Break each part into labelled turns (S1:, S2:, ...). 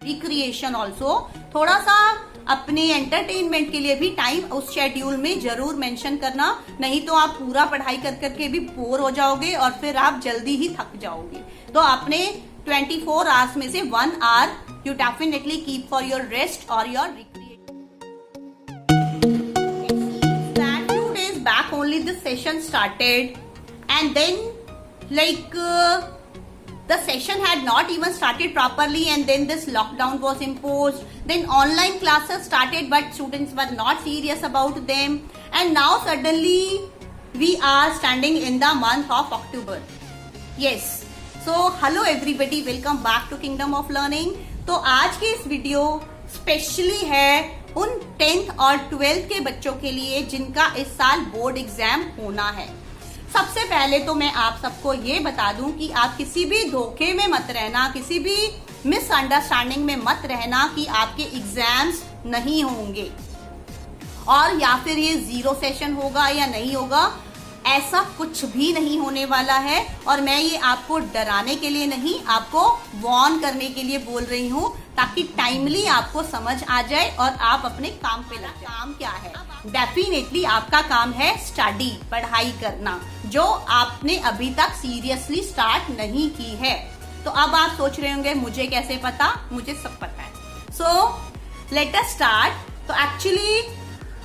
S1: Recreation also, थोड़ा सा अपने एंटरटेनमेंट के लिए भी टाइम उस शेड्यूल में जरूर मेंशन करना, नहीं तो आप पूरा पढ़ाई कर करके भी बोर हो जाओगे और फिर आप जल्दी ही थक जाओगे। तो आपने 24 आवर्स में से 1 hour you definitely keep for your rest और your recreation. That few days back only this session started and then the session had not even started properly and then this lockdown was imposed. Then online classes started but students were not serious about them. And now suddenly we are standing in the month of October. Yes. So hello everybody, welcome back to Kingdom of Learning. तो आज की इस video specially है उन 10th और 12th के बच्चों के लिए जिनका इस साल बोर्ड एग्जाम होना है। सबसे पहले तो मैं आप सबको ये बता दूं कि आप किसी भी धोखे में मत रहना, किसी भी मिसअंडरस्टैंडिंग में मत रहना कि आपके एग्जाम्स नहीं होंगे और या फिर ये 0 सेशन होगा या नहीं होगा। ऐसा कुछ भी नहीं होने वाला है और मैं ये आपको डराने के लिए नहीं, आपको वार्न करने के लिए बोल रही हूँ ताकि टाइमली आपको समझ आ जाए और आप अपने काम पे लग जाए। काम क्या है? डेफिनेटली आपका काम है स्टडी, पढ़ाई करना, जो आपने अभी तक सीरियसली स्टार्ट नहीं की है। तो अब आप सोच रहे होंगे मुझे कैसे पता? मुझे सब पता है। So let us start. तो actually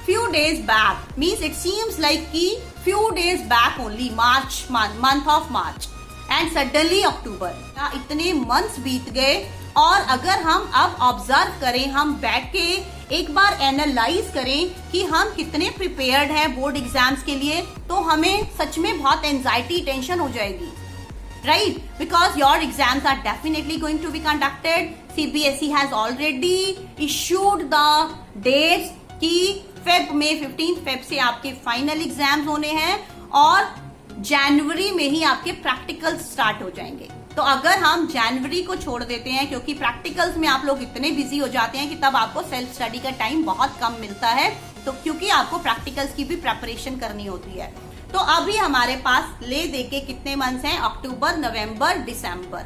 S1: few days back means it seems like कि few days back only month of March and suddenly October, इतने months बीत गए। और अगर हम अब ऑब्जर्व करें, हम बैठ के एक बार एनालाइज करें कि हम कितने प्रिपेयर्ड हैं बोर्ड एग्जाम्स के लिए, तो हमें सच में बहुत एंजाइटी, टेंशन हो जाएगी, right? Because your exams are definitely going to be conducted. CBSE has already issued the dates कि फेब में 15 फेब से आपके फाइनल एग्जाम्स होने हैं और जनवरी में ही आपके प्रैक्टिकल्स स्टार्ट हो जाएंगे। तो अगर हम जनवरी को छोड़ देते हैं, क्योंकि प्रैक्टिकल्स में आप लोग इतने बिजी हो जाते हैं कि तब आपको सेल्फ स्टडी का टाइम बहुत कम मिलता है, तो क्योंकि आपको प्रैक्टिकल्स की भी प्रेपरेशन करनी होती है। तो अभी हमारे पास ले दे के कितने मंथ्स हैं? अक्टूबर, नवंबर, दिसंबर।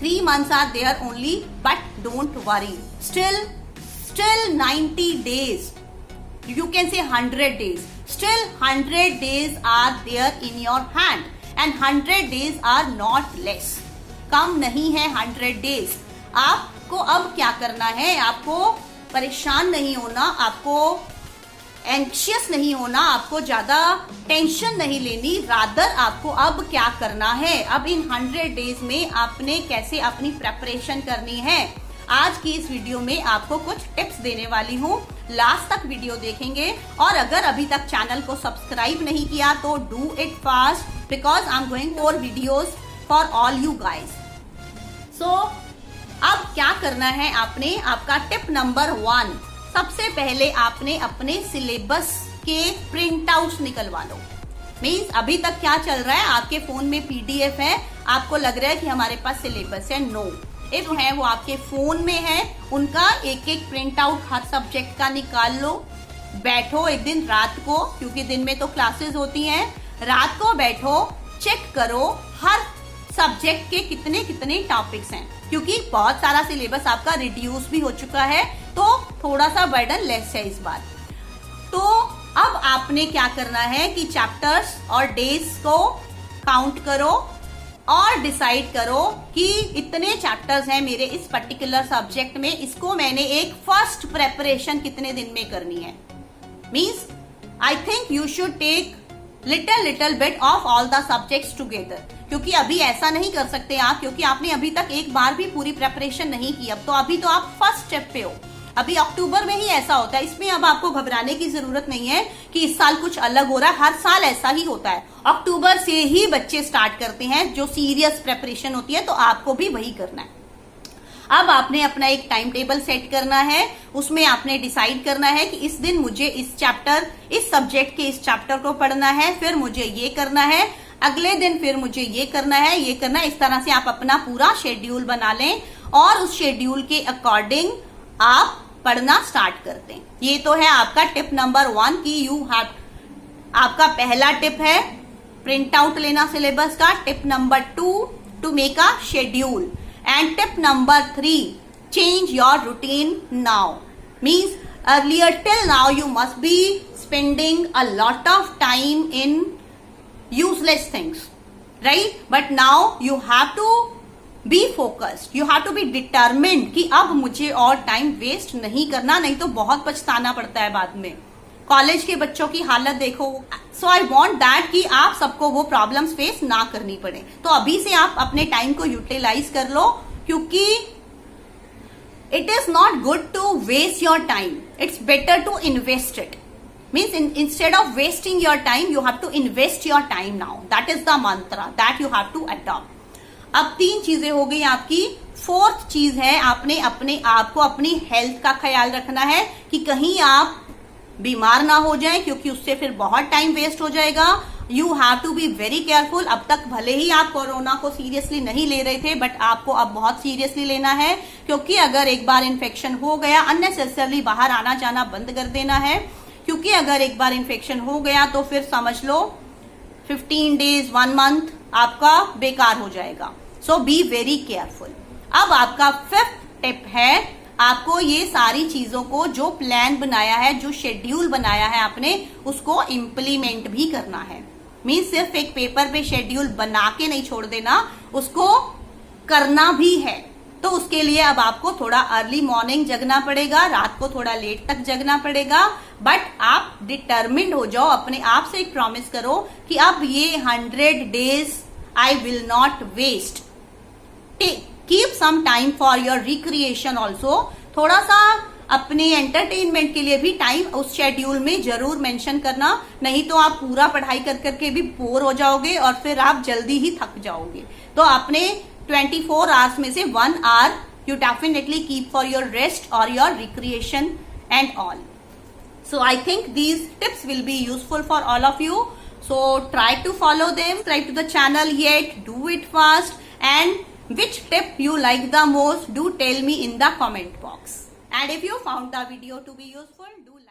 S1: 3 months are there only, but don't worry. Still 90 days. You can say 100 days. Still 100 days are there in your hand. And 100 days are not less. कम नहीं है 100 days. आपको अब क्या करना है? आपको परेशान नहीं होना, आपको एंक्शियस नहीं होना, आपको ज्यादा टेंशन नहीं लेनी। रादर आपको अब क्या करना है? अब इन 100 डेज में आपने कैसे अपनी प्रेपरेशन करनी है, आज की इस वीडियो में आपको कुछ टिप्स देने वाली हूँ। लास्ट तक वीडियो देखेंगे और अगर अभी तक चैनल को सब्सक्राइब नहीं किया तो do it fast, because I am going more videos for all you guys. So अब क्या करना है आपने? आपका टिप नंबर 1, सबसे पहले आपने अपने सिलेबस के प्रिंट आउट निकलवा लो। मीन्स अभी तक क्या चल रहा है, आपके फोन में PDF है, आपको लग रहा है कि हमारे पास सिलेबस है। नो, इफ है वो आपके फोन में है, उनका एक एक प्रिंट आउट हर सब्जेक्ट का निकाल लो। बैठो एक दिन रात को, क्योंकि दिन में तो क्लासेस होती हैं, रात को बैठो, चेक करो हर सब्जेक्ट के कितने कितने टॉपिक्स हैं, क्योंकि बहुत सारा सिलेबस आपका रिड्यूस भी हो चुका है, तो थोड़ा सा बर्डन लेस है इस बार। तो अब आपने क्या करना है कि चैप्टर्स और डेज को काउंट करो और डिसाइड करो कि इतने चैप्टर्स हैं मेरे इस पर्टिकुलर सब्जेक्ट में, इसको मैंने एक फर्स्ट प्रेपरेशन कितने दिन में करनी है। Means I think you should take little bit of all the subjects together, क्योंकि अभी ऐसा नहीं कर सकते आप, क्योंकि आपने अभी तक एक बार भी पूरी प्रेपरेशन नहीं की। अब तो अभी तो आप फर्स्ट स्टेप पे हो, अभी अक्टूबर में ही ऐसा होता है। इसमें अब आपको घबराने की जरूरत नहीं है कि इस साल कुछ अलग हो रहा है, हर साल ऐसा ही होता है। अक्टूबर से ही बच्चे स्टार्ट करते हैं जो सीरियस प्रेपरेशन होती है, तो आपको भी वही करना है। अब आपने अपना एक टाइम टेबल सेट करना है, उसमें आपने डिसाइड करना है कि इस दिन मुझे इस सब्जेक्ट के इस चैप्टर को पढ़ना है, फिर मुझे ये करना है, अगले दिन फिर मुझे ये करना है, ये करना है। इस तरह से आप अपना पूरा शेड्यूल बना लें और उस शेड्यूल के अकॉर्डिंग आप पढ़ना स्टार्ट करते हैं। ये तो है आपका टिप नंबर 1 की आपका पहला टिप है प्रिंट आउट लेना सिलेबस का। Tip number 2, to make a schedule. And tip number 3, change your routine now. Means earlier till now you must be spending a lot of time in useless things, right? But now you have to be focused, you have to be determined कि अब मुझे और time waste नहीं करना, नहीं तो बहुत पछताना पड़ता है बाद में. कॉलेज के बच्चों की हालत देखो. सो आई वॉन्ट दैट कि आप सबको वो प्रॉब्लम्स फेस ना करनी पड़े. तो अभी से आप अपने टाइम को यूटिलाइज कर लो, क्योंकि it is not good to waste your time, it's better to invest it. Means instead of wasting your time you have to invest your time now. That is the mantra that you have to adopt. अब 3 चीजें हो गई आपकी. 4th चीज है, आपने अपने आप को, अपनी हेल्थ का ख्याल रखना है कि कहीं आप बीमार ना हो जाए, क्योंकि उससे फिर बहुत टाइम वेस्ट हो जाएगा. You have to be very careful. अब तक भले ही आप कोरोना को सीरियसली नहीं ले रहे थे, बट आपको अब बहुत सीरियसली लेना है, क्योंकि अगर एक बार इन्फेक्शन हो गया, अननेसेसरली बाहर आना जाना बंद कर देना है, क्योंकि अगर एक बार इन्फेक्शन हो गया तो फिर समझ लो 15 डेज 1 मंथ आपका बेकार हो जाएगा. सो बी वेरी केयरफुल. अब आपका 5th टिप है, आपको ये सारी चीजों को, जो प्लान बनाया है, जो शेड्यूल बनाया है आपने, उसको इम्प्लीमेंट भी करना है. मीन्स सिर्फ एक पेपर पे शेड्यूल बना के नहीं छोड़ देना, उसको करना भी है. तो उसके लिए अब आपको थोड़ा अर्ली मॉर्निंग जगना पड़ेगा, रात को थोड़ा लेट तक जगना पड़ेगा, बट आप डिटर्मिन्ड हो जाओ. अपने आप से एक प्रॉमिस करो कि अब ये 100 days I will not waste. Keep some time for your recreation also. थोड़ा सा अपने एंटरटेनमेंट के लिए भी टाइम उस शेड्यूल में जरूर मेंशन करना, नहीं तो आप पूरा पढ़ाई कर करके भी बोर हो जाओगे और फिर आप जल्दी ही थक जाओगे. तो अपने 24 आवर्स में से 1 hour you definitely keep for your rest और your recreation and all. So I think these tips will be useful for all of you. So try to follow them. Subscribe to the channel yet. Do it fast. And which tip you like the most? Do tell me in the comment box. And if you found the video to be useful, do